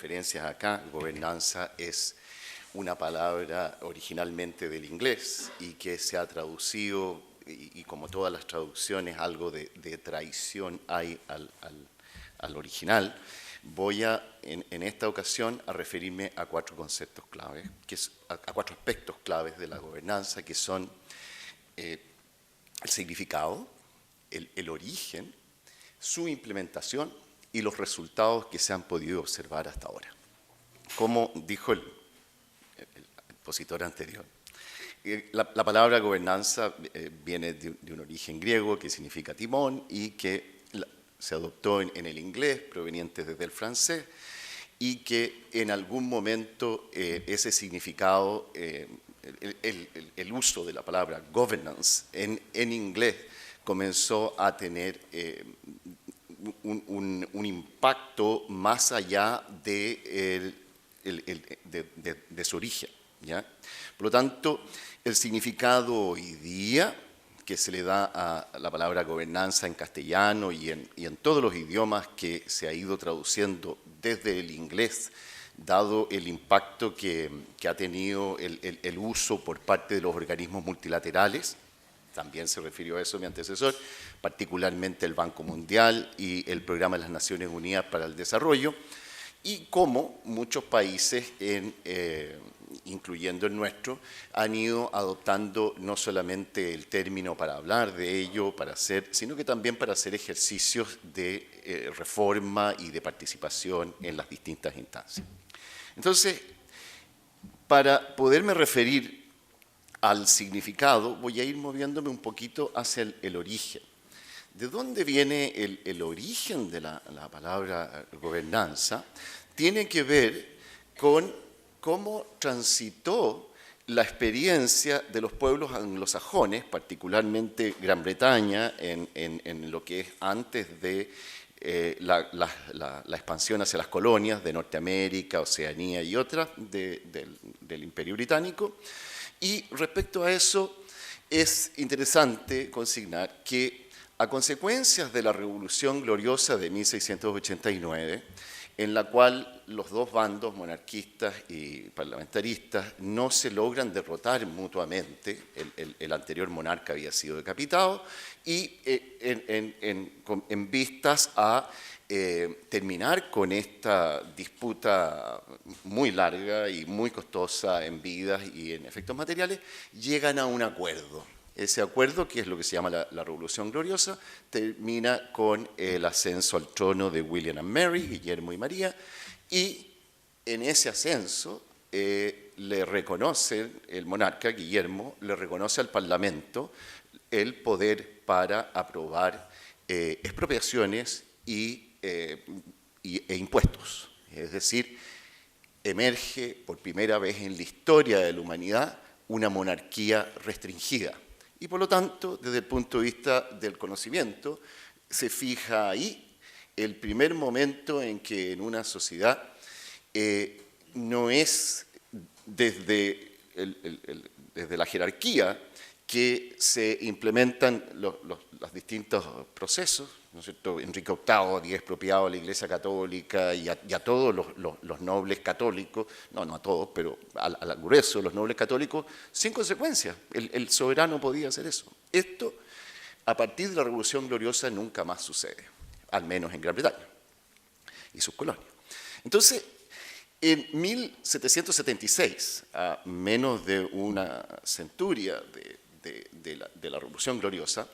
referencias acá, gobernanza es una palabra originalmente del inglés y que se ha traducido, y como todas las traducciones, algo de traición hay al original. Voy en esta ocasión a referirme a cuatro conceptos claves, a cuatro aspectos claves de la gobernanza, que son el significado, el origen, su implementación y los resultados que se han podido observar hasta ahora. Como dijo el expositor anterior, la palabra gobernanza viene de un origen griego que significa timón y que se adoptó en el inglés, proveniente desde el francés, y que en algún momento ese significado, el uso de la palabra governance en inglés comenzó a tener un impacto más allá de su origen, ¿ya? Por lo tanto, el significado hoy día que se le da a la palabra gobernanza en castellano y en todos los idiomas que se ha ido traduciendo desde el inglés, dado el impacto que ha tenido el uso por parte de los organismos multilaterales. También se refirió a eso mi antecesor, particularmente el Banco Mundial y el Programa de las Naciones Unidas para el Desarrollo, y cómo muchos países, incluyendo el nuestro, han ido adoptando no solamente el término para hablar de ello, sino que también para hacer ejercicios de reforma y de participación en las distintas instancias. Entonces, para poderme referir al significado, voy a ir moviéndome un poquito hacia el origen. ¿De dónde viene el origen de la palabra gobernanza? Tiene que ver con cómo transitó la experiencia de los pueblos anglosajones, particularmente Gran Bretaña, en lo que es antes de la expansión hacia las colonias de Norteamérica, Oceanía y otras del Imperio Británico. Y respecto a eso, es interesante consignar que a consecuencias de la Revolución Gloriosa de 1689, en la cual los dos bandos, monarquistas y parlamentaristas, no se logran derrotar mutuamente, el anterior monarca había sido decapitado, y en vistas a terminar con esta disputa muy larga y muy costosa en vidas y en efectos materiales, llegan a un acuerdo. Ese acuerdo, que es lo que se llama la Revolución Gloriosa, termina con el ascenso al trono de William and Mary, Guillermo y María, y en ese ascenso le reconoce el monarca, Guillermo, le reconoce al Parlamento el poder para aprobar expropiaciones e impuestos. Es decir, emerge por primera vez en la historia de la humanidad una monarquía restringida. Y por lo tanto, desde el punto de vista del conocimiento, se fija ahí el primer momento en que en una sociedad no es desde la jerarquía que se implementan los distintos procesos, ¿no es cierto? Enrique VIII había expropiado a la Iglesia Católica y a todos los nobles católicos, no a todos, pero al grueso de los nobles católicos, sin consecuencias. El soberano podía hacer eso. Esto, a partir de la Revolución Gloriosa, nunca más sucede, al menos en Gran Bretaña y sus colonias. Entonces, en 1776, a menos de una centuria de la Revolución Gloriosa,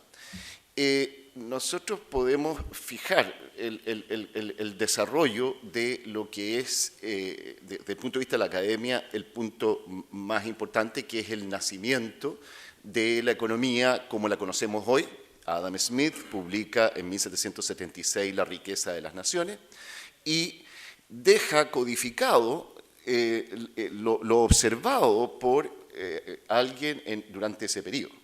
nosotros podemos fijar el desarrollo de lo que es, desde el punto de vista de la academia, el punto más importante, que es el nacimiento de la economía como la conocemos hoy. Adam Smith publica en 1776 La riqueza de las naciones y deja codificado lo observado por alguien durante ese periodo.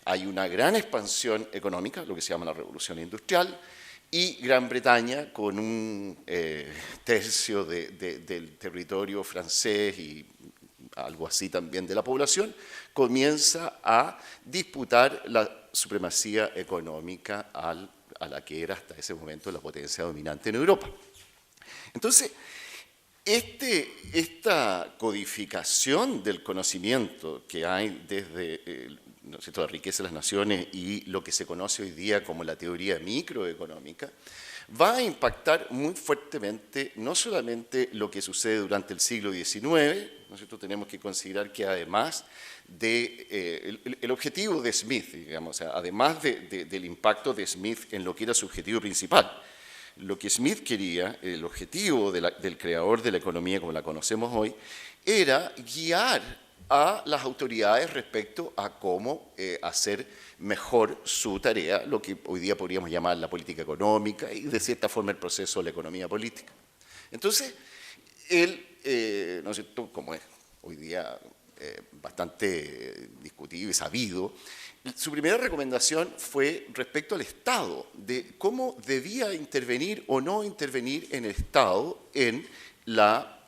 Hay una gran expansión económica, lo que se llama la Revolución Industrial, y Gran Bretaña, con un tercio del territorio francés y algo así también de la población, comienza a disputar la supremacía económica a la que era hasta ese momento la potencia dominante en Europa. Entonces, Esta codificación del conocimiento que hay desde ¿no es cierto?, la riqueza de las naciones y lo que se conoce hoy día como la teoría microeconómica, va a impactar muy fuertemente no solamente lo que sucede durante el siglo XIX, ¿no es cierto? Tenemos que considerar que además el objetivo de Smith, digamos, o sea, además del impacto de Smith en lo que era su objetivo principal, lo que Smith quería, el objetivo del creador de la economía como la conocemos hoy, era guiar a las autoridades respecto a cómo hacer mejor su tarea, lo que hoy día podríamos llamar la política económica y de cierta forma el proceso de la economía política. Entonces, él, ¿no es cierto?, como es hoy día bastante discutido y sabido, su primera recomendación fue respecto al Estado, de cómo debía intervenir o no intervenir en el Estado en la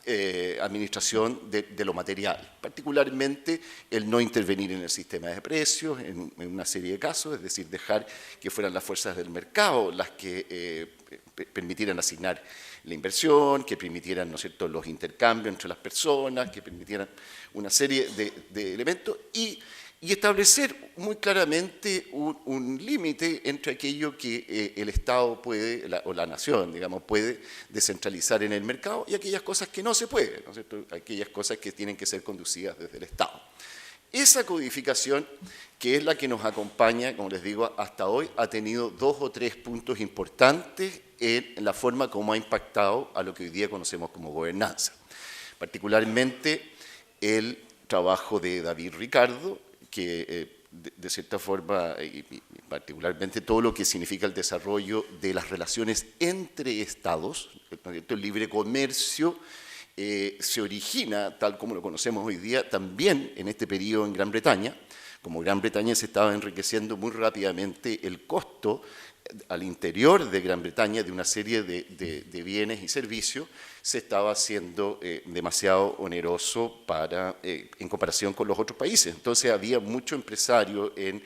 administración de lo material, particularmente el no intervenir en el sistema de precios en una serie de casos, es decir, dejar que fueran las fuerzas del mercado las que permitieran asignar la inversión, que permitieran, ¿no es cierto?, los intercambios entre las personas, que permitieran una serie de elementos y establecer muy claramente un límite entre aquello que el Estado puede, o la nación, digamos, puede descentralizar en el mercado y aquellas cosas que no se pueden, ¿no es cierto?, aquellas cosas que tienen que ser conducidas desde el Estado. Esa codificación, que es la que nos acompaña, como les digo, hasta hoy, ha tenido 2 o 3 puntos importantes en la forma como ha impactado a lo que hoy día conocemos como gobernanza. Particularmente el trabajo de David Ricardo, que de cierta forma, y particularmente todo lo que significa el desarrollo de las relaciones entre estados, el libre comercio, se origina, tal como lo conocemos hoy día, también en este periodo en Gran Bretaña. Como Gran Bretaña se estaba enriqueciendo muy rápidamente, el costo al interior de Gran Bretaña de una serie de bienes y servicios se estaba haciendo demasiado oneroso en comparación con los otros países. Entonces había mucho empresario en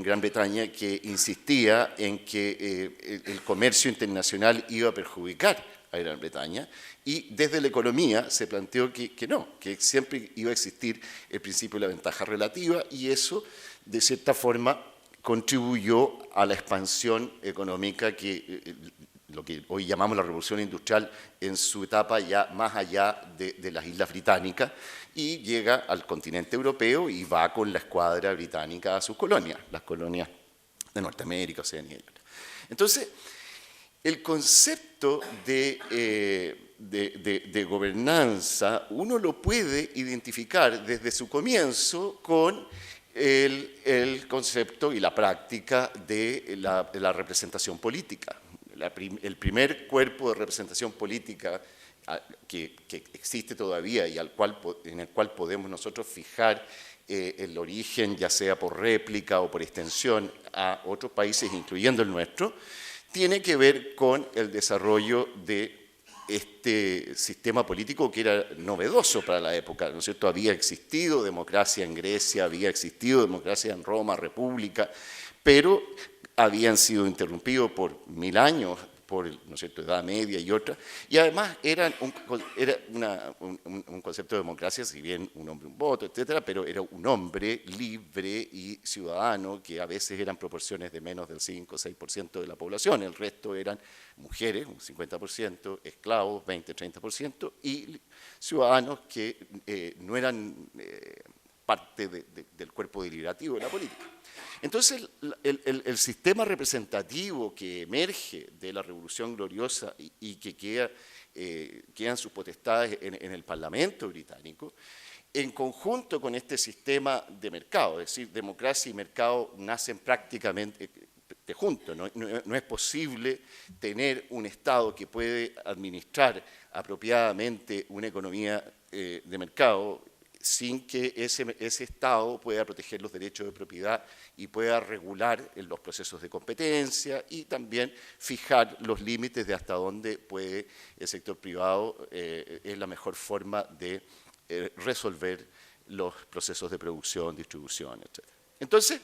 Gran Bretaña que insistía en que el comercio internacional iba a perjudicar a Gran Bretaña y desde la economía se planteó que no, que siempre iba a existir el principio de la ventaja relativa y eso de cierta forma contribuyó a la expansión económica que lo que hoy llamamos la revolución industrial en su etapa ya más allá de las islas británicas y llega al continente europeo y va con la escuadra británica a sus colonias, las colonias de Norteamérica, Oceanía y otras. Entonces, el concepto de gobernanza uno lo puede identificar desde su comienzo con el concepto y la práctica de la representación política. El primer cuerpo de representación política que existe todavía y en el cual podemos nosotros fijar el origen, ya sea por réplica o por extensión a otros países, incluyendo el nuestro, tiene que ver con el desarrollo de este sistema político que era novedoso para la época, ¿no es cierto? Había existido democracia en Grecia, había existido democracia en Roma, república, pero habían sido interrumpidos por 1000 años, por ¿no es cierto?, Edad Media y otras, y además era un concepto de democracia, si bien un hombre, un voto, etcétera, pero era un hombre libre y ciudadano, que a veces eran proporciones de menos del 5 o 6% de la población, el resto eran mujeres, un 50%, esclavos, 20-30%, y ciudadanos que no eran parte del cuerpo deliberativo de la política. Entonces, el sistema representativo que emerge de la Revolución Gloriosa y que quedan sus potestades en el Parlamento británico, en conjunto con este sistema de mercado, es decir, democracia y mercado nacen prácticamente juntos. No es posible tener un Estado que puede administrar apropiadamente una economía de mercado sin que ese Estado pueda proteger los derechos de propiedad y pueda regular los procesos de competencia y también fijar los límites de hasta dónde puede el sector privado, es la mejor forma de resolver los procesos de producción, distribución, etc. Entonces,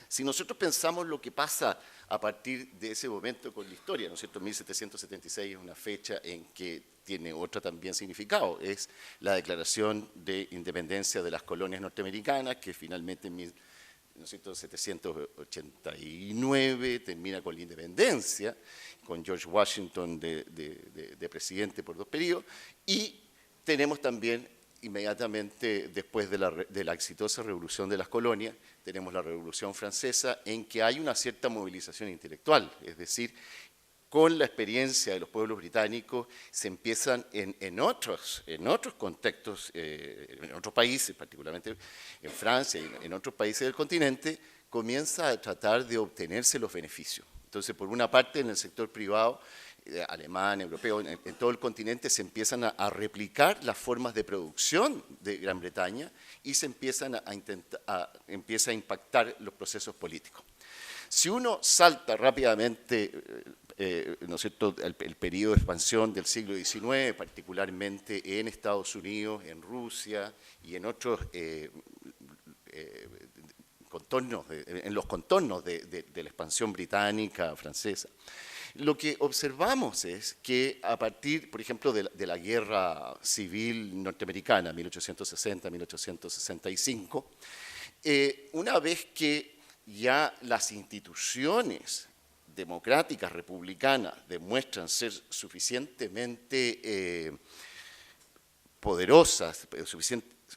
Si nosotros pensamos lo que pasa a partir de ese momento con la historia, ¿no es cierto? 1776 es una fecha en que tiene otro también significado, es la declaración de independencia de las colonias norteamericanas, que finalmente en 1789 termina con la independencia, con George Washington de presidente por 2 periodos, y tenemos también inmediatamente después de la exitosa revolución de las colonias, tenemos la Revolución Francesa, en que hay una cierta movilización intelectual, es decir, con la experiencia de los pueblos británicos se empiezan en otros contextos, en otros países, particularmente en Francia y en otros países del continente, comienza a tratar de obtenerse los beneficios. Entonces, por una parte, en el sector privado, alemán, europeo, en todo el continente se empiezan a replicar las formas de producción de Gran Bretaña y se empiezan empieza a impactar los procesos políticos. Si uno salta rápidamente, ¿no es cierto?, el periodo de expansión del siglo XIX, particularmente en Estados Unidos, en Rusia y en otros en los contornos de la expansión británica, francesa, lo que observamos es que a partir, por ejemplo, de la guerra civil norteamericana, 1860-1865, una vez que ya las instituciones democráticas, republicanas, demuestran ser suficientemente poderosas,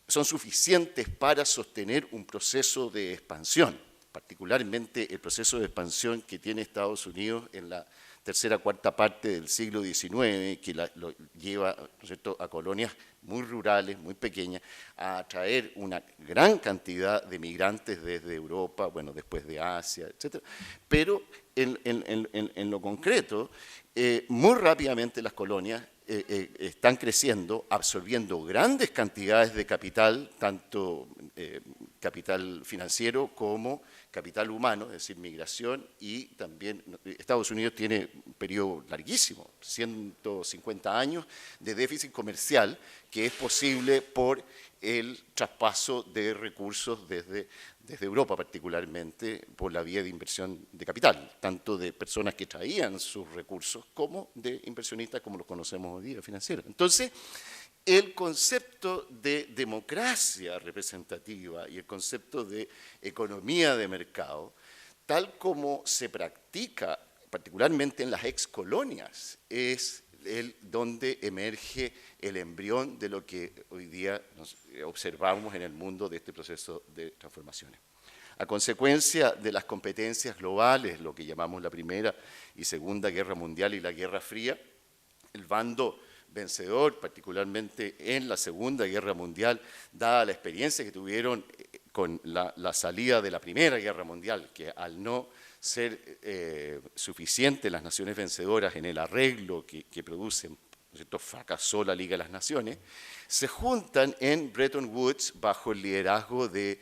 son suficientes para sostener un proceso de expansión, particularmente el proceso de expansión que tiene Estados Unidos en la tercera, cuarta parte del siglo XIX, que lo lleva, ¿no es cierto?, a colonias muy rurales, muy pequeñas, a atraer una gran cantidad de migrantes desde Europa, bueno, después de Asia, etc. Pero en lo concreto, muy rápidamente las colonias están creciendo, absorbiendo grandes cantidades de capital, tanto capital financiero como capital humano, es decir, migración, y también Estados Unidos tiene un periodo larguísimo, 150 años de déficit comercial, que es posible por el traspaso de recursos desde Europa, particularmente por la vía de inversión de capital, tanto de personas que traían sus recursos como de inversionistas como los conocemos hoy día, financieros. Entonces, el concepto de democracia representativa y el concepto de economía de mercado, tal como se practica particularmente en las excolonias, es donde emerge el embrión de lo que hoy día observamos en el mundo de este proceso de transformaciones. A consecuencia de las competencias globales, lo que llamamos la Primera y Segunda Guerra Mundial y la Guerra Fría, el bando vencedor, particularmente en la Segunda Guerra Mundial, dada la experiencia que tuvieron con la salida de la Primera Guerra Mundial, que al no ser suficientes las naciones vencedoras en el arreglo que producen, ¿no es cierto?, fracasó la Liga de las Naciones, se juntan en Bretton Woods bajo el liderazgo de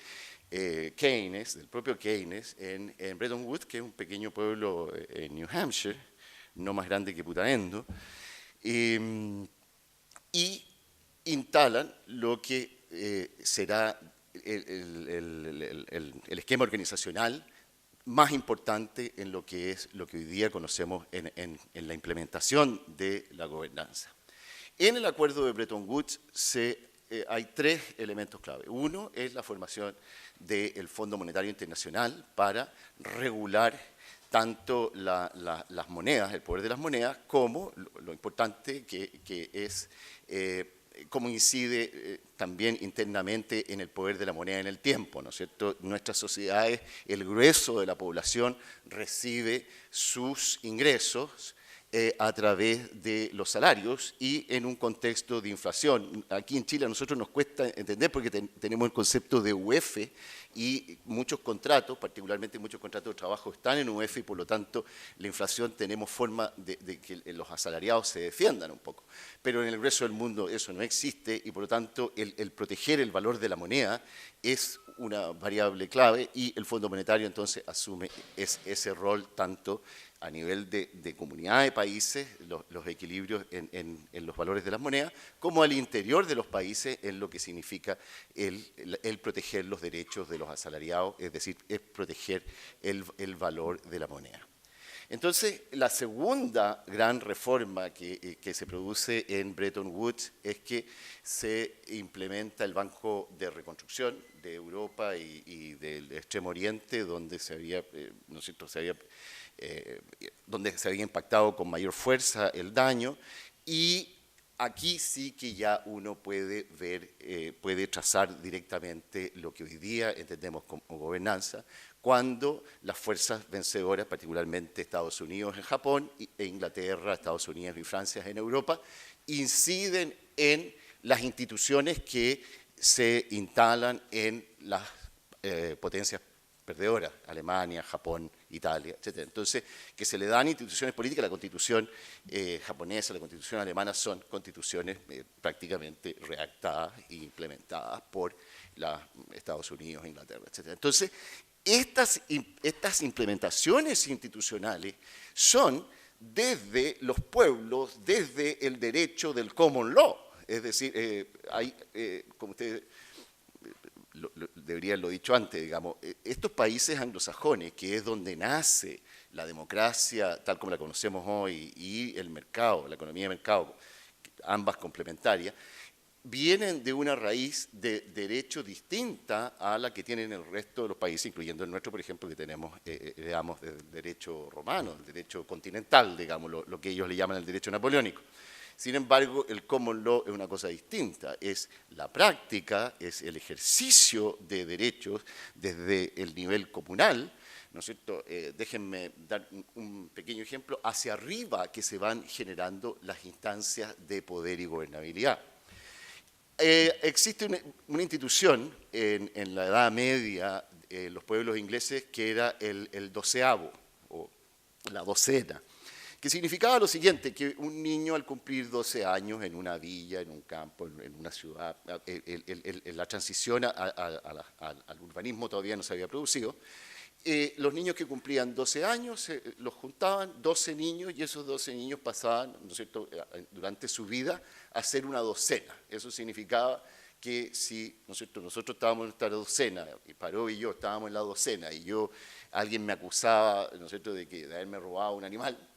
Keynes, del propio Keynes, en Bretton Woods, que es un pequeño pueblo en New Hampshire, no más grande que Putaendo, y instalan lo que será el esquema organizacional más importante en lo que es lo que hoy día conocemos en la implementación de la gobernanza. En el acuerdo de Bretton Woods hay 3 elementos clave. Uno es la formación del Fondo Monetario Internacional para regular tanto las monedas, el poder de las monedas, como lo importante que es cómo incide también internamente en el poder de la moneda en el tiempo, ¿no es cierto? Nuestras sociedades, el grueso de la población recibe sus ingresos a través de los salarios y en un contexto de inflación. Aquí en Chile a nosotros nos cuesta entender porque tenemos el concepto de UF y muchos contratos, particularmente muchos contratos de trabajo están en UF y por lo tanto la inflación tenemos forma de que los asalariados se defiendan un poco. Pero en el resto del mundo eso no existe y por lo tanto el proteger el valor de la moneda es una variable clave y el Fondo Monetario entonces asume ese rol tanto a nivel de comunidad de países, los equilibrios en los valores de las monedas, como al interior de los países en lo que significa el proteger los derechos de los asalariados, es decir, es proteger el valor de la moneda. Entonces, la segunda gran reforma que se produce en Bretton Woods es que se implementa el Banco de Reconstrucción de Europa y del Extremo Oriente, donde se había, ¿no es cierto?, donde se había impactado con mayor fuerza el daño, y aquí sí que ya uno puede ver, puede trazar directamente lo que hoy día entendemos como gobernanza, cuando las fuerzas vencedoras, particularmente Estados Unidos en Japón, e Inglaterra, Estados Unidos y Francia en Europa, inciden en las instituciones que se instalan en las potencias perdedoras, Alemania, Japón, Italia, etc. Entonces, que se le dan instituciones políticas, la constitución japonesa, la constitución alemana son constituciones prácticamente redactadas e implementadas por Estados Unidos, Inglaterra, etc. Entonces, estas implementaciones institucionales son desde los pueblos, desde el derecho del common law, es decir, como ustedes debería haberlo dicho antes, digamos, estos países anglosajones, que es donde nace la democracia tal como la conocemos hoy y el mercado, la economía de mercado, ambas complementarias, vienen de una raíz de derecho distinta a la que tienen el resto de los países, incluyendo el nuestro, por ejemplo, que tenemos, digamos, del derecho romano, del derecho continental, digamos, lo que ellos le llaman el derecho napoleónico. Sin embargo, el common law es una cosa distinta, es la práctica, es el ejercicio de derechos desde el nivel comunal, ¿no es cierto? Déjenme dar un pequeño ejemplo, hacia arriba que se van generando las instancias de poder y gobernabilidad. Existe una institución en la Edad Media, en los pueblos ingleses, que era el doceavo, o la docena, que significaba lo siguiente, que un niño al cumplir 12 años en una villa, en un campo, en una ciudad, la transición al urbanismo todavía no se había producido, los niños que cumplían 12 años, los juntaban 12 niños y esos 12 niños pasaban, ¿no es cierto?, durante su vida a ser una docena. Eso significaba que si, ¿no es cierto?, nosotros estábamos en nuestra docena, y Paró y yo estábamos en la docena, y alguien me acusaba, ¿no es cierto?, de haberme robado un animal,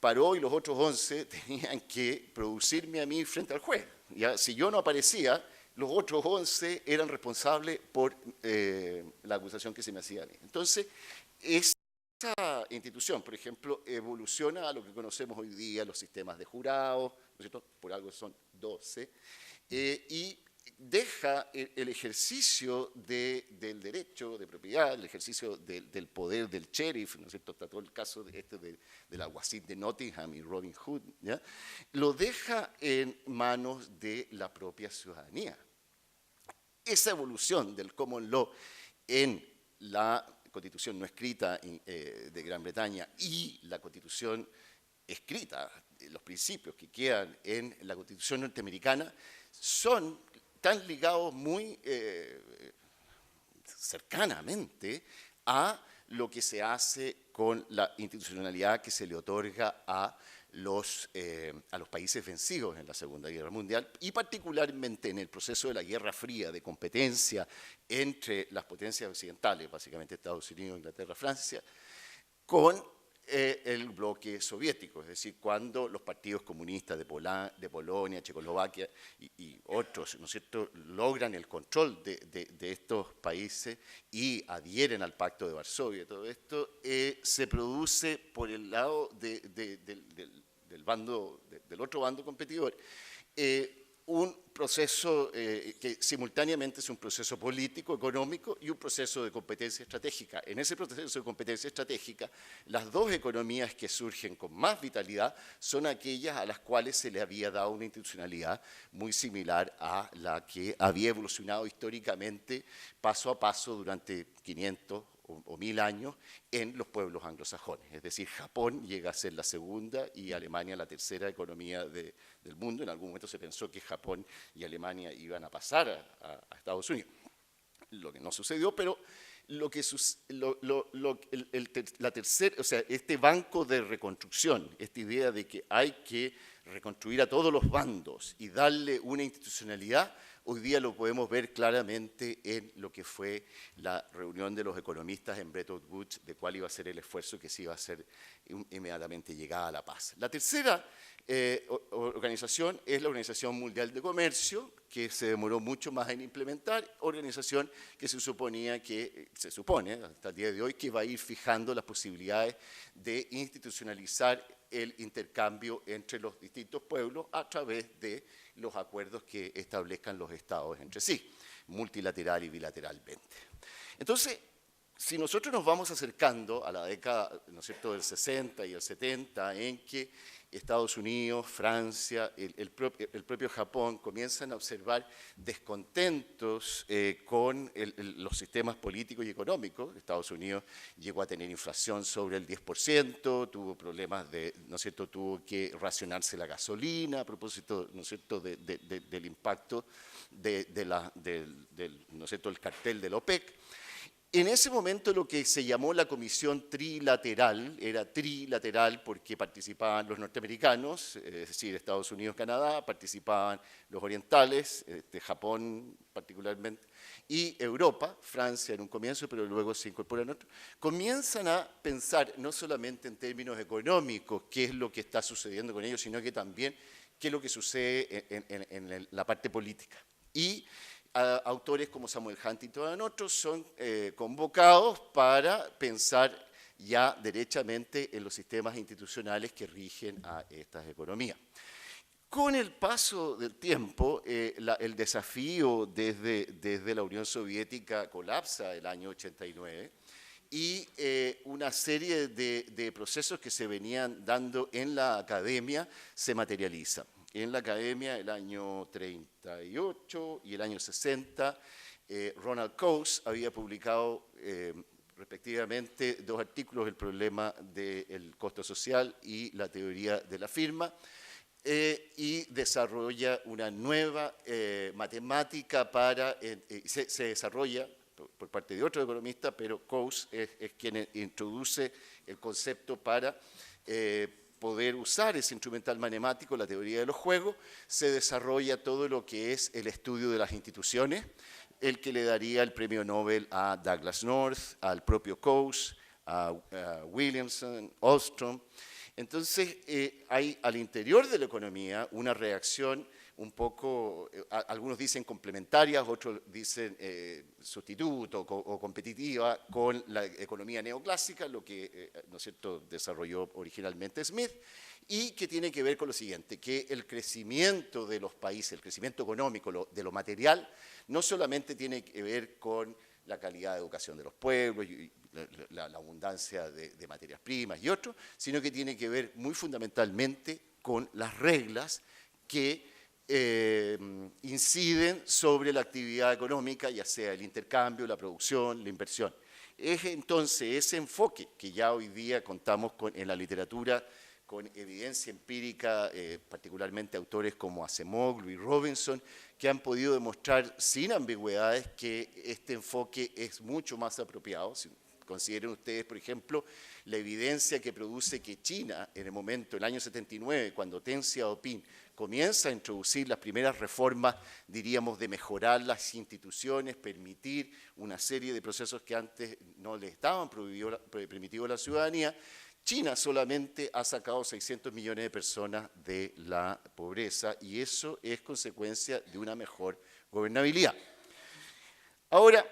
Paró y los otros 11 tenían que producirme a mí frente al juez. ¿Ya? Si yo no aparecía, los otros 11 eran responsables por la acusación que se me hacía a mí. Entonces, esa institución, por ejemplo, evoluciona a lo que conocemos hoy día, los sistemas de jurados, ¿no es cierto?, por algo son 12, y deja el ejercicio del derecho de propiedad, el ejercicio del poder del sheriff, ¿no es cierto?, está todo el caso del alguacil de Nottingham y Robin Hood, ¿ya?, lo deja en manos de la propia ciudadanía. Esa evolución del common law en la Constitución no escrita de Gran Bretaña y la Constitución escrita, los principios que quedan en la Constitución norteamericana, están ligados muy cercanamente a lo que se hace con la institucionalidad que se le otorga a los países vencidos en la Segunda Guerra Mundial y particularmente en el proceso de la Guerra Fría de competencia entre las potencias occidentales, básicamente Estados Unidos, Inglaterra, Francia, con el bloque soviético, es decir, cuando los partidos comunistas de Polonia, Checoslovaquia y otros, ¿no es cierto?, logran el control de estos países y adhieren al Pacto de Varsovia. Todo esto se produce por el lado del otro bando competidor, un proceso que simultáneamente es un proceso político, económico y un proceso de competencia estratégica. En ese proceso de competencia estratégica, las dos economías que surgen con más vitalidad son aquellas a las cuales se le había dado una institucionalidad muy similar a la que había evolucionado históricamente paso a paso durante 500 o 1000 años en los pueblos anglosajones. Es decir, Japón llega a ser la segunda y Alemania la tercera economía del mundo. En algún momento se pensó que Japón y Alemania iban a pasar a Estados Unidos, lo que no sucedió, pero o sea, este banco de reconstrucción, esta idea de que hay que reconstruir a todos los bandos y darle una institucionalidad, hoy día lo podemos ver claramente en lo que fue la reunión de los economistas en Bretton Woods, de cuál iba a ser el esfuerzo que se iba a hacer inmediatamente llegada a la paz. La tercera organización es la Organización Mundial de Comercio, que se demoró mucho más en implementar, organización que se supone hasta el día de hoy que va a ir fijando las posibilidades de institucionalizar el intercambio entre los distintos pueblos a través de los acuerdos que establezcan los estados entre sí, multilateral y bilateralmente. Entonces, si nosotros nos vamos acercando a la década, ¿no es cierto?, del 60 y el 70, en que Estados Unidos, Francia, el propio Japón comienzan a observar descontentos con los sistemas políticos y económicos. Estados Unidos llegó a tener inflación sobre el 10%, tuvo problemas ¿no es cierto?, tuvo que racionarse la gasolina a propósito, ¿no es cierto?, del impacto ¿no es cierto?, el cartel del OPEC. En ese momento lo que se llamó la Comisión Trilateral, era trilateral porque participaban los norteamericanos, es decir, Estados Unidos, Canadá, participaban los orientales, Japón particularmente, y Europa, Francia en un comienzo, pero luego se incorporan otros, comienzan a pensar no solamente en términos económicos qué es lo que está sucediendo con ellos, sino que también qué es lo que sucede en la parte política. Y autores como Samuel Huntington y otros son convocados para pensar ya derechamente en los sistemas institucionales que rigen a estas economías. Con el paso del tiempo, el desafío desde la Unión Soviética colapsa el año 89 y una serie de procesos que se venían dando en la academia se materializan. En la academia, el año 38 y el año 60, Ronald Coase había publicado respectivamente 2 artículos, El problema del costo social y la teoría de la firma, y desarrolla una nueva matemática se desarrolla por parte de otro economista, pero Coase es quien introduce el concepto para poder usar ese instrumental matemático, la teoría de los juegos. Se desarrolla todo lo que es el estudio de las instituciones, el que le daría el premio Nobel a Douglas North, al propio Coase, a Williamson, Ostrom. Entonces, hay al interior de la economía una reacción un poco, algunos dicen complementarias, otros dicen sustituto o competitiva con la economía neoclásica, lo que ¿no es cierto?, desarrolló originalmente Smith, y que tiene que ver con lo siguiente, que el crecimiento de los países, el crecimiento económico, de lo material, no solamente tiene que ver con la calidad de educación de los pueblos y la abundancia de materias primas y otros, sino que tiene que ver muy fundamentalmente con las reglas que inciden sobre la actividad económica, ya sea el intercambio, la producción, la inversión. Es entonces ese enfoque que ya hoy día contamos en la literatura, con evidencia empírica, particularmente autores como Acemoglu y Robinson, que han podido demostrar sin ambigüedades que este enfoque es mucho más apropiado. Si consideren ustedes, por ejemplo, la evidencia que produce que China, en el año 79, cuando Deng Xiaoping comienza a introducir las primeras reformas, diríamos, de mejorar las instituciones, permitir una serie de procesos que antes no le estaban permitidos a la ciudadanía, China solamente ha sacado 600 millones de personas de la pobreza y eso es consecuencia de una mejor gobernabilidad. Ahora,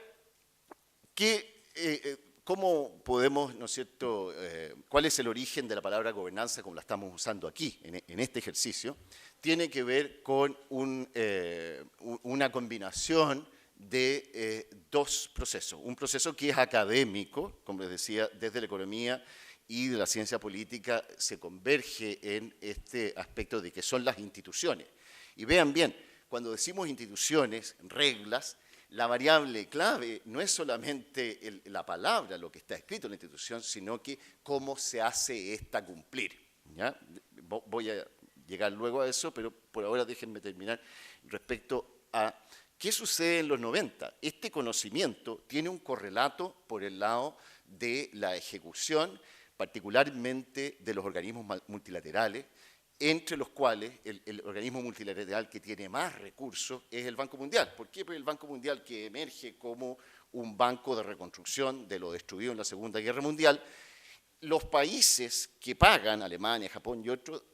¿cómo podemos, ¿no es cierto?, cuál es el origen de la palabra gobernanza como la estamos usando aquí, en este ejercicio? Tiene que ver con una combinación de 2 procesos. Un proceso que es académico, como les decía, desde la economía y de la ciencia política se converge en este aspecto de que son las instituciones. Y vean bien, cuando decimos instituciones, reglas, la variable clave no es solamente la palabra, lo que está escrito en la institución, sino que cómo se hace esta cumplir. ¿Ya? Voy a llegar luego a eso, pero por ahora déjenme terminar respecto a ¿Qué sucede en los 90? Este conocimiento tiene un correlato por el lado de la ejecución, particularmente de los organismos multilaterales, entre los cuales el organismo multilateral que tiene más recursos es el Banco Mundial. ¿Por qué? Porque el Banco Mundial, que emerge como un banco de reconstrucción de lo destruido en la Segunda Guerra Mundial, los países que pagan, Alemania, Japón y otros,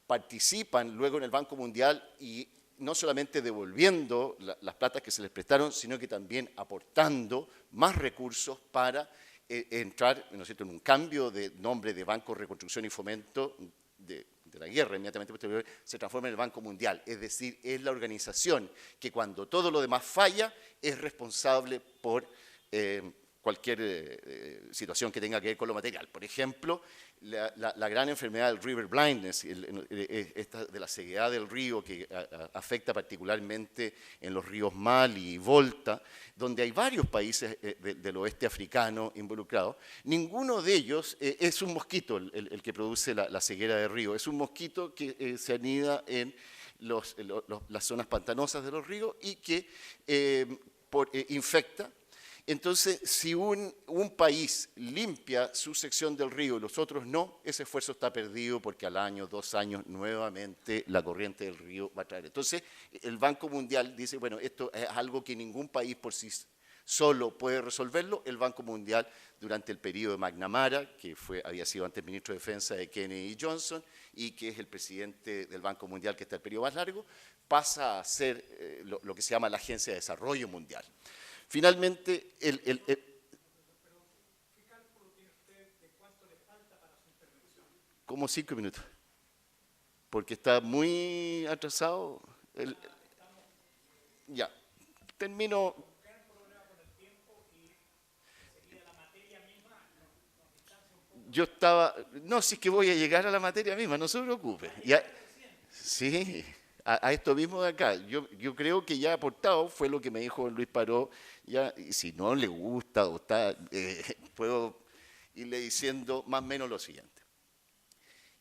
participan luego en el Banco Mundial y no solamente devolviendo las platas que se les prestaron, sino que también aportando más recursos para entrar, ¿no es cierto?, en un cambio de nombre de Banco de Reconstrucción y Fomento de la guerra, inmediatamente posterior, se transforma en el Banco Mundial. Es decir, es la organización que cuando todo lo demás falla, es responsable por cualquier situación que tenga que ver con lo material. Por ejemplo, la gran enfermedad del river blindness, esta de la ceguedad del río que afecta particularmente en los ríos Mali y Volta, donde hay varios países del oeste africano involucrados. Ninguno de ellos es un mosquito el que produce la ceguera del río, es un mosquito que se anida en las zonas pantanosas de los ríos y que infecta. Entonces, si un país limpia su sección del río y los otros no, ese esfuerzo está perdido porque al año, 2 años, nuevamente la corriente del río va a traer. Entonces, el Banco Mundial dice, bueno, esto es algo que ningún país por sí solo puede resolverlo. El Banco Mundial, durante el periodo de McNamara, que había sido antes ministro de Defensa de Kennedy y Johnson, y que es el presidente del Banco Mundial, que está el periodo más largo, pasa a ser lo que se llama la Agencia de Desarrollo Mundial. Finalmente, ¿Qué cálculo tiene usted de cuánto le falta para su intervención? como 5 minutos, porque está muy atrasado. Ya, termino. Un gran problema con el tiempo y sería la materia misma, nos distancia un poco. Yo estaba, no, si es que voy a llegar a la materia misma, no se preocupe. Ya, sí, a esto mismo de acá. Yo creo que ya aportado fue lo que me dijo Luis Paró. Ya, y si no le gusta o está, puedo irle diciendo más o menos lo siguiente.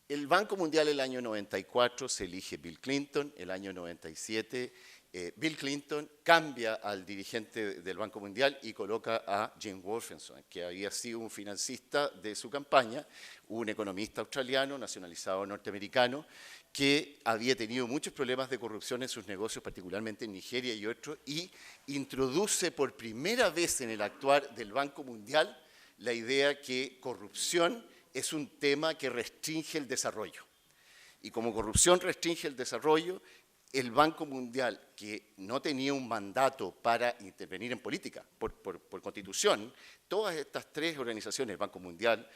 El Banco Mundial el año 94 se elige Bill Clinton, el año 97 Bill Clinton cambia al dirigente del Banco Mundial y coloca a Jim Wolfensohn, que había sido un financista de su campaña, un economista australiano, nacionalizado norteamericano, que había tenido muchos problemas de corrupción en sus negocios, particularmente en Nigeria y otros, y introduce por primera vez en el actuar del Banco Mundial la idea que corrupción es un tema que restringe el desarrollo. Y como corrupción restringe el desarrollo, el Banco Mundial, que no tenía un mandato para intervenir en política por constitución, todas estas 3 organizaciones, el Banco Mundial,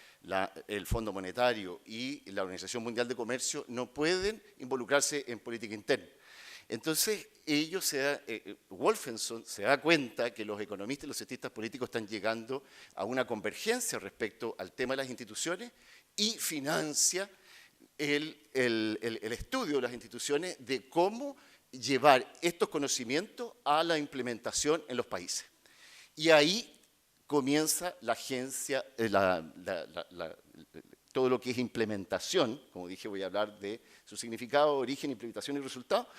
el Fondo Monetario y la Organización Mundial de Comercio, no pueden involucrarse en política interna. Entonces, Wolfensohn se da cuenta que los economistas y los cientistas políticos están llegando a una convergencia respecto al tema de las instituciones y financia el estudio de las instituciones de cómo llevar estos conocimientos a la implementación en los países. Y ahí comienza la agencia, todo lo que es implementación, como dije, voy a hablar de su significado, origen, implementación y resultado.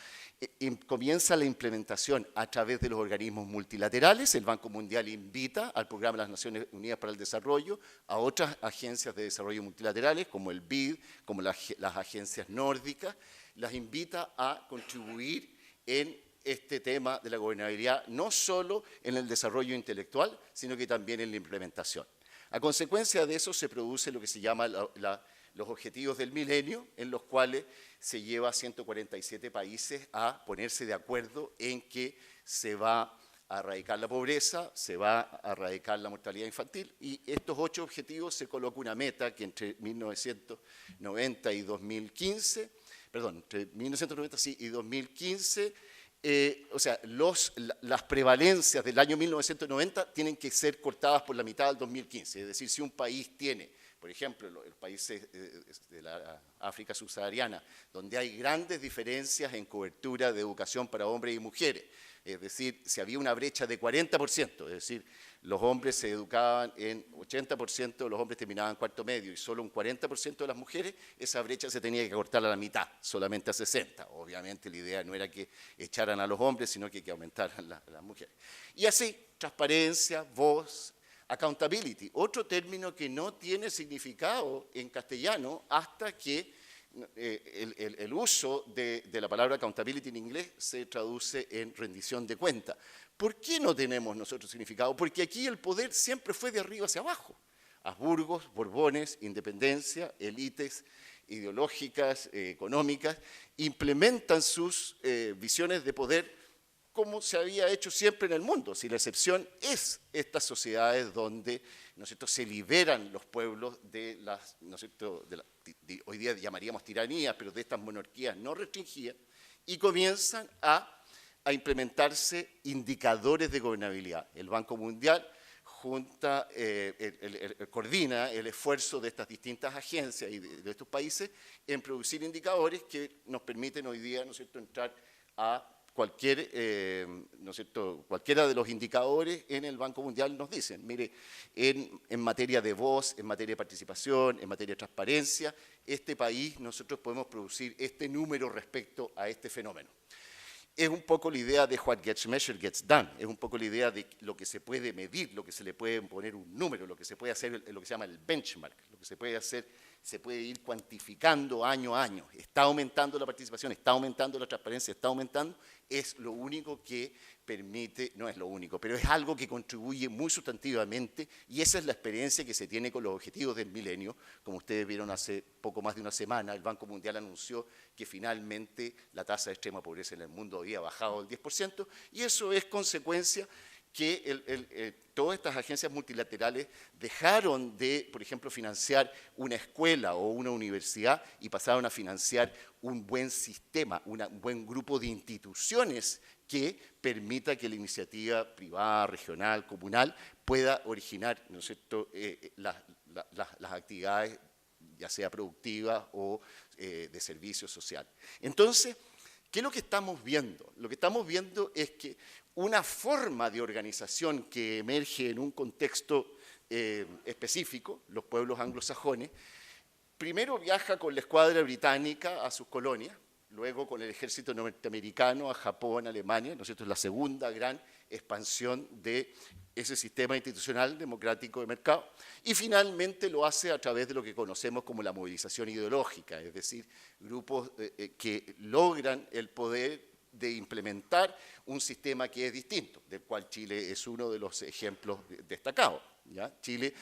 Comienza la implementación a través de los organismos multilaterales. El Banco Mundial invita al Programa de las Naciones Unidas para el Desarrollo a otras agencias de desarrollo multilaterales, como el BID, como las agencias nórdicas, las invita a contribuir en este tema de la gobernabilidad, no solo en el desarrollo intelectual, sino que también en la implementación. A consecuencia de eso se produce lo que se llama los objetivos del milenio, en los cuales se lleva a 147 países a ponerse de acuerdo en que se va a erradicar la pobreza, se va a erradicar la mortalidad infantil, y estos 8 objetivos se coloca una meta que entre 1990 y 2015, perdón, entre 1990 y 2015, o sea, las prevalencias del año 1990 tienen que ser cortadas por la mitad del 2015, es decir, si un país tiene por ejemplo, los países de la África subsahariana, donde hay grandes diferencias en cobertura de educación para hombres y mujeres. Es decir, si había una brecha de 40%, es decir, los hombres se educaban en 80%, los hombres terminaban cuarto medio y solo un 40% de las mujeres, esa brecha se tenía que cortar a la mitad, solamente a 60%. Obviamente la idea no era que echaran a los hombres, sino que aumentaran las mujeres. Y así, transparencia, voz, accountability, otro término que no tiene significado en castellano hasta que el uso de la palabra accountability en inglés se traduce en rendición de cuenta. ¿Por qué no tenemos nosotros significado? Porque aquí el poder siempre fue de arriba hacia abajo. Habsburgos, Borbones, independencia, élites ideológicas, económicas, implementan sus visiones de poder como se había hecho siempre en el mundo. Si la excepción es estas sociedades donde, ¿no es cierto?, se liberan los pueblos de las, ¿no es cierto?, hoy día llamaríamos tiranías, pero de estas monarquías no restringidas, y comienzan a implementarse indicadores de gobernabilidad. El Banco Mundial coordina el esfuerzo de estas distintas agencias y de estos países en producir indicadores que nos permiten hoy día, ¿no es cierto?, entrar a cualquiera de los indicadores en el Banco Mundial nos dicen, mire, en materia de voz, en materia de participación, en materia de transparencia, este país, nosotros podemos producir este número respecto a este fenómeno. Es un poco la idea de what gets measured gets done, es un poco la idea de lo que se puede medir, lo que se le puede poner un número, lo que se puede hacer, lo que se llama el benchmark, lo que se puede hacer, se puede ir cuantificando año a año. Está aumentando la participación, está aumentando la transparencia, está aumentando, es lo único que permite, no es lo único, pero es algo que contribuye muy sustantivamente y esa es la experiencia que se tiene con los objetivos del milenio. Como ustedes vieron hace poco más de una semana, el Banco Mundial anunció que finalmente la tasa de extrema pobreza en el mundo había bajado al 10% y eso es consecuencia que todas estas agencias multilaterales dejaron de, por ejemplo, financiar una escuela o una universidad y pasaron a financiar un buen sistema, un buen grupo de instituciones que permita que la iniciativa privada, regional, comunal, pueda originar, ¿no es cierto?, las actividades, ya sea productivas o de servicio social. Entonces, ¿qué es lo que estamos viendo? Lo que estamos viendo es que una forma de organización que emerge en un contexto específico, los pueblos anglosajones, primero viaja con la escuadra británica a sus colonias, luego con el ejército norteamericano a Japón, Alemania, ¿no es cierto?, es la segunda gran expansión de ese sistema institucional democrático de mercado, y finalmente lo hace a través de lo que conocemos como la movilización ideológica, es decir, grupos que logran el poder de implementar un sistema que es distinto, del cual Chile es uno de los ejemplos destacados. ¿Ya? Chile,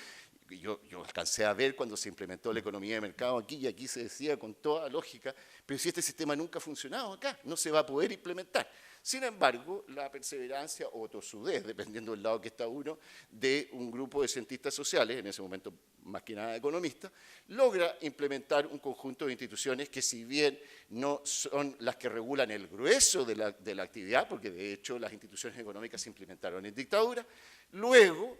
yo alcancé a ver cuando se implementó la economía de mercado aquí, y aquí se decía con toda lógica, pero si este sistema nunca ha funcionado acá, no se va a poder implementar. Sin embargo, la perseverancia o tosudez, dependiendo del lado que está uno, de un grupo de cientistas sociales, en ese momento más que nada economistas, logra implementar un conjunto de instituciones que, si bien no son las que regulan el grueso de la actividad, porque de hecho las instituciones económicas se implementaron en dictadura, luego,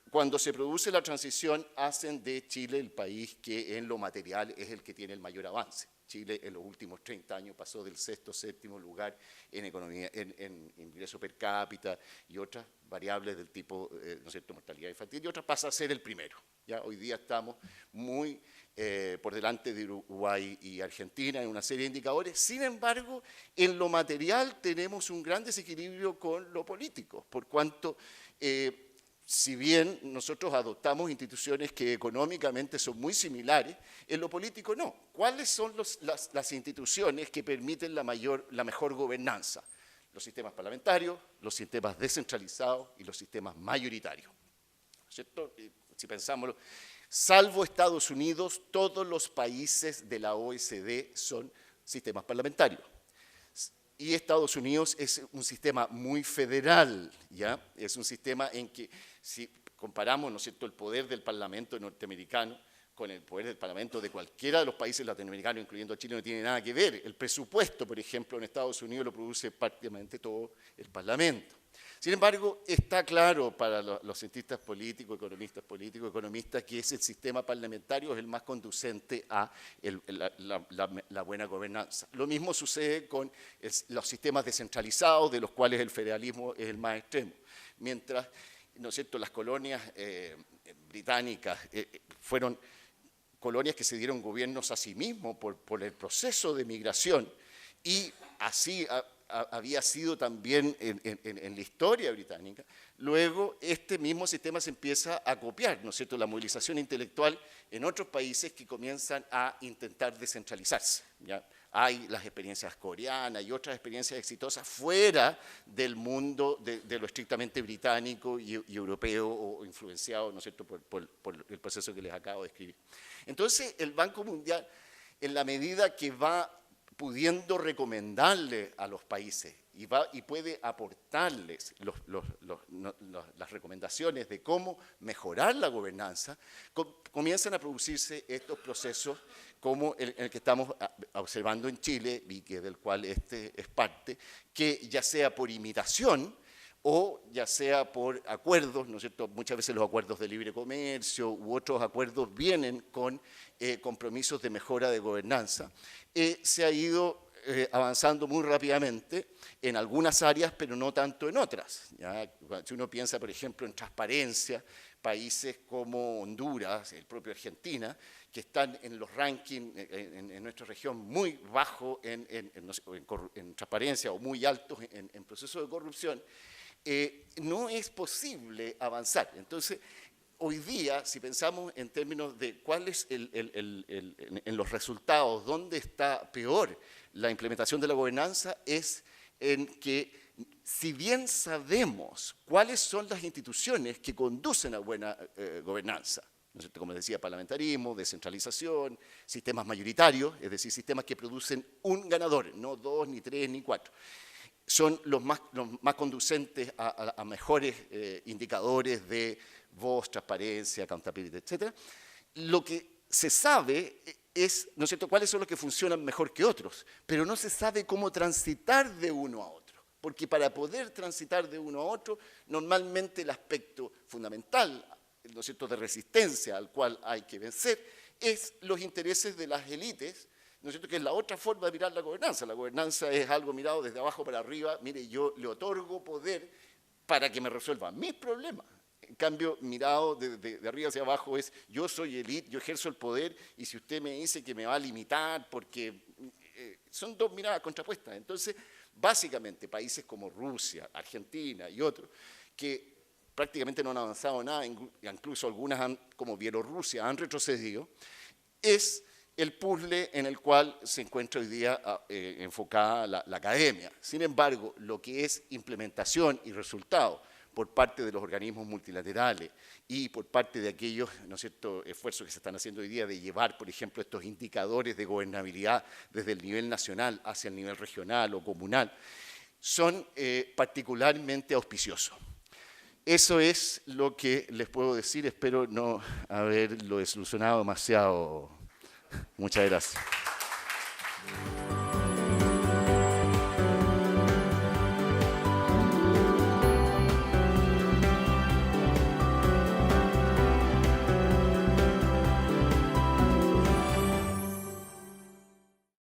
cuando se produce la transición, hacen de Chile el país que en lo material es el que tiene el mayor avance. Chile en los últimos 30 años pasó del sexto, séptimo lugar en economía, en ingreso per cápita y otras variables del tipo, ¿no es cierto?, mortalidad infantil, y otras pasa a ser el primero. ¿Ya? Hoy día estamos muy por delante de Uruguay y Argentina en una serie de indicadores. Sin embargo, en lo material tenemos un gran desequilibrio con lo político, por cuanto si bien nosotros adoptamos instituciones que económicamente son muy similares, en lo político no. ¿Cuáles son las instituciones que permiten la mejor gobernanza? Los sistemas parlamentarios, los sistemas descentralizados y los sistemas mayoritarios. ¿Cierto? Si pensamos, salvo Estados Unidos, todos los países de la OECD son sistemas parlamentarios. Y Estados Unidos es un sistema muy federal, ¿ya? Es un sistema en que, si comparamos, ¿no es cierto?, el poder del Parlamento norteamericano con el poder del Parlamento de cualquiera de los países latinoamericanos, incluyendo a Chile, no tiene nada que ver. El presupuesto, por ejemplo, en Estados Unidos lo produce prácticamente todo el Parlamento, Sin embargo, está claro para los cientistas políticos, economistas, que ese sistema parlamentario es el más conducente a la buena gobernanza. Lo mismo sucede con los sistemas descentralizados, de los cuales el federalismo es el más extremo. Mientras, ¿no es cierto?, las colonias británicas fueron colonias que se dieron gobiernos a sí mismos por el proceso de migración, y así había sido también en la historia británica. Luego, este mismo sistema se empieza a copiar, ¿no es cierto?, la movilización intelectual en otros países que comienzan a intentar descentralizarse, ¿ya? Hay las experiencias coreanas y otras experiencias exitosas fuera del mundo de lo estrictamente británico y europeo, o influenciado, ¿no es cierto?, por el proceso que les acabo de describir. Entonces, el Banco Mundial, en la medida que va pudiendo recomendarle a los países y puede aportarles las recomendaciones de cómo mejorar la gobernanza, comienzan a producirse estos procesos como el que estamos observando en Chile, y del cual este es parte, que ya sea por imitación o ya sea por acuerdos, ¿no es cierto? Muchas veces los acuerdos de libre comercio u otros acuerdos vienen con compromisos de mejora de gobernanza. Se ha ido avanzando muy rápidamente en algunas áreas, pero no tanto en otras, ¿ya? Si uno piensa, por ejemplo, en transparencia, países como Honduras, el propio Argentina, que están en los rankings en nuestra región muy bajos en transparencia o muy altos en procesos de corrupción, no es posible avanzar. Entonces, hoy día, si pensamos en términos de cuál es en los resultados, dónde está peor la implementación de la gobernanza, es en que, si bien sabemos cuáles son las instituciones que conducen a buena gobernanza, ¿no es cierto?, como decía, parlamentarismo, descentralización, sistemas mayoritarios, es decir, sistemas que producen un ganador, no 2, ni 3, ni 4, son los más conducentes a mejores indicadores de voz, transparencia, accountability, etc. Lo que se sabe es, ¿no es cierto?, cuáles son los que funcionan mejor que otros, pero no se sabe cómo transitar de uno a otro, porque para poder transitar de uno a otro, normalmente el aspecto fundamental, ¿no es cierto?, de resistencia al cual hay que vencer, es los intereses de las élites, ¿no es cierto?, que es la otra forma de mirar la gobernanza. La gobernanza es algo mirado desde abajo para arriba. Mire, yo le otorgo poder para que me resuelva mis problemas. En cambio, mirado de arriba hacia abajo es, yo soy élite, yo ejerzo el poder, y si usted me dice que me va a limitar, porque son dos miradas contrapuestas. Entonces, básicamente, países como Rusia, Argentina y otros, que prácticamente no han avanzado nada, incluso algunas como Bielorrusia han retrocedido, es el puzzle en el cual se encuentra hoy día enfocada la academia. Sin embargo, lo que es implementación y resultado por parte de los organismos multilaterales y por parte de aquellos, ¿no es cierto?, esfuerzos que se están haciendo hoy día de llevar, por ejemplo, estos indicadores de gobernabilidad desde el nivel nacional hacia el nivel regional o comunal, son particularmente auspiciosos. Eso es lo que les puedo decir. Espero no haberlo desilusionado demasiado. Muchas gracias.